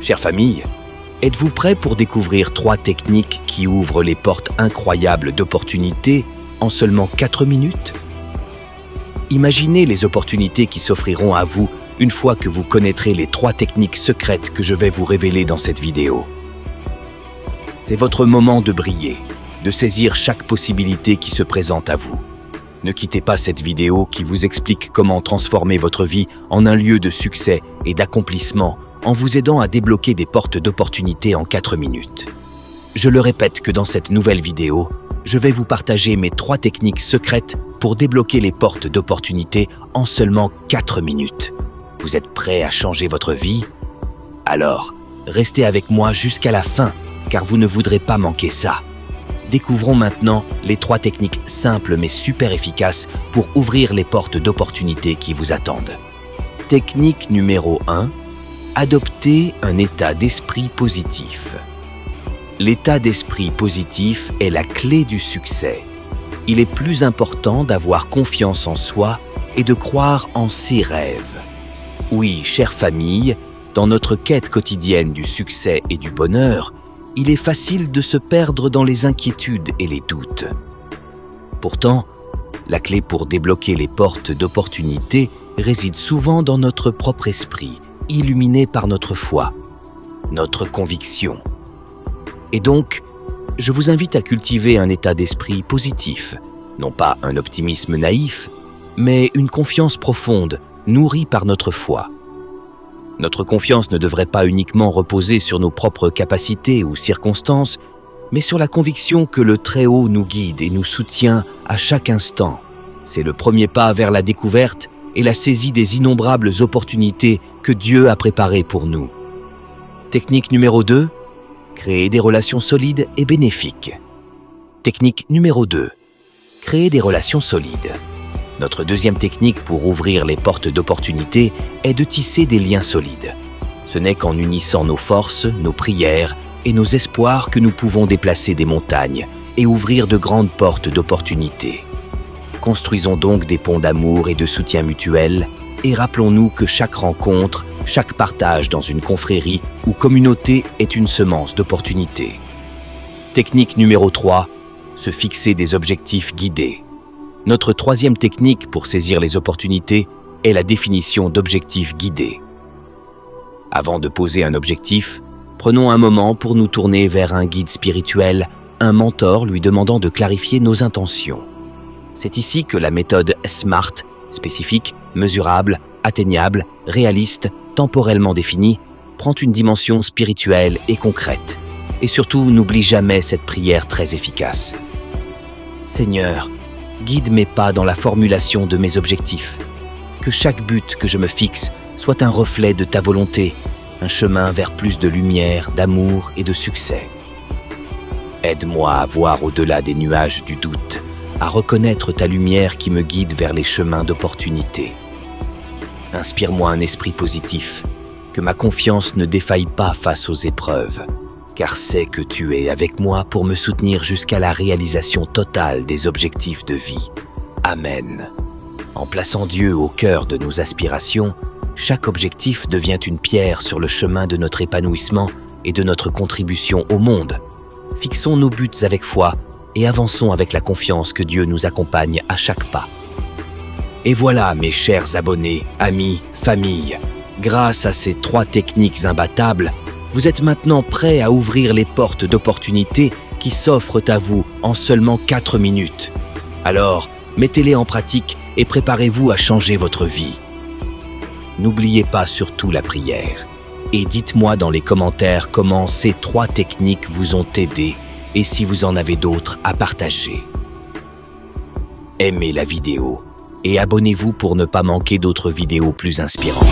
Chère famille, êtes-vous prêts pour découvrir 3 techniques qui ouvrent les portes incroyables d'opportunités en seulement 4 minutes? Imaginez les opportunités qui s'offriront à vous une fois que vous connaîtrez les 3 techniques secrètes que je vais vous révéler dans cette vidéo. C'est votre moment de briller, de saisir chaque possibilité qui se présente à vous. Ne quittez pas cette vidéo qui vous explique comment transformer votre vie en un lieu de succès et d'accomplissement en vous aidant à débloquer des portes d'opportunités en 4 minutes. Je le répète que dans cette nouvelle vidéo, je vais vous partager mes 3 techniques secrètes pour débloquer les portes d'opportunités en seulement 4 minutes. Vous êtes prêts à changer votre vie? Alors, restez avec moi jusqu'à la fin, car vous ne voudrez pas manquer ça. Découvrons maintenant les 3 techniques simples mais super efficaces pour ouvrir les portes d'opportunités qui vous attendent. Technique numéro 1. Adoptez un état d'esprit positif. L'état d'esprit positif est la clé du succès. Il est plus important d'avoir confiance en soi et de croire en ses rêves. Oui, chère famille, dans notre quête quotidienne du succès et du bonheur, il est facile de se perdre dans les inquiétudes et les doutes. Pourtant, la clé pour débloquer les portes d'opportunités réside souvent dans notre propre esprit, illuminé par notre foi, notre conviction. Et donc, je vous invite à cultiver un état d'esprit positif, non pas un optimisme naïf, mais une confiance profonde, nourrie par notre foi. Notre confiance ne devrait pas uniquement reposer sur nos propres capacités ou circonstances, mais sur la conviction que le Très-Haut nous guide et nous soutient à chaque instant. C'est le premier pas vers la découverte et la saisie des innombrables opportunités que Dieu a préparées pour nous. Technique numéro 2, créer des relations solides et bénéfiques. Technique numéro 2, créer des relations solides. Notre deuxième technique pour ouvrir les portes d'opportunités est de tisser des liens solides. Ce n'est qu'en unissant nos forces, nos prières et nos espoirs que nous pouvons déplacer des montagnes et ouvrir de grandes portes d'opportunités. Construisons donc des ponts d'amour et de soutien mutuel et rappelons-nous que chaque rencontre, chaque partage dans une confrérie ou communauté est une semence d'opportunités. Technique numéro 3, se fixer des objectifs guidés. Notre troisième technique pour saisir les opportunités est la définition d'objectifs guidés. Avant de poser un objectif, prenons un moment pour nous tourner vers un guide spirituel, un mentor lui demandant de clarifier nos intentions. C'est ici que la méthode SMART, spécifique, mesurable, atteignable, réaliste, temporellement définie, prend une dimension spirituelle et concrète. Et surtout, n'oublie jamais cette prière très efficace. Seigneur, guide mes pas dans la formulation de mes objectifs. Que chaque but que je me fixe soit un reflet de ta volonté, un chemin vers plus de lumière, d'amour et de succès. Aide-moi à voir au-delà des nuages du doute, à reconnaître ta lumière qui me guide vers les chemins d'opportunité. Inspire-moi un esprit positif, que ma confiance ne défaille pas face aux épreuves, car sais que tu es avec moi pour me soutenir jusqu'à la réalisation totale des objectifs de vie. Amen. En plaçant Dieu au cœur de nos aspirations, chaque objectif devient une pierre sur le chemin de notre épanouissement et de notre contribution au monde. Fixons nos buts avec foi et avançons avec la confiance que Dieu nous accompagne à chaque pas. Et voilà, mes chers abonnés, amis, famille, grâce à ces 3 techniques imbattables, vous êtes maintenant prêts à ouvrir les portes d'opportunités qui s'offrent à vous en seulement 4 minutes. Alors, mettez-les en pratique et préparez-vous à changer votre vie. N'oubliez pas surtout la prière. Et dites-moi dans les commentaires comment ces 3 techniques vous ont aidé et si vous en avez d'autres à partager. Aimez la vidéo et abonnez-vous pour ne pas manquer d'autres vidéos plus inspirantes.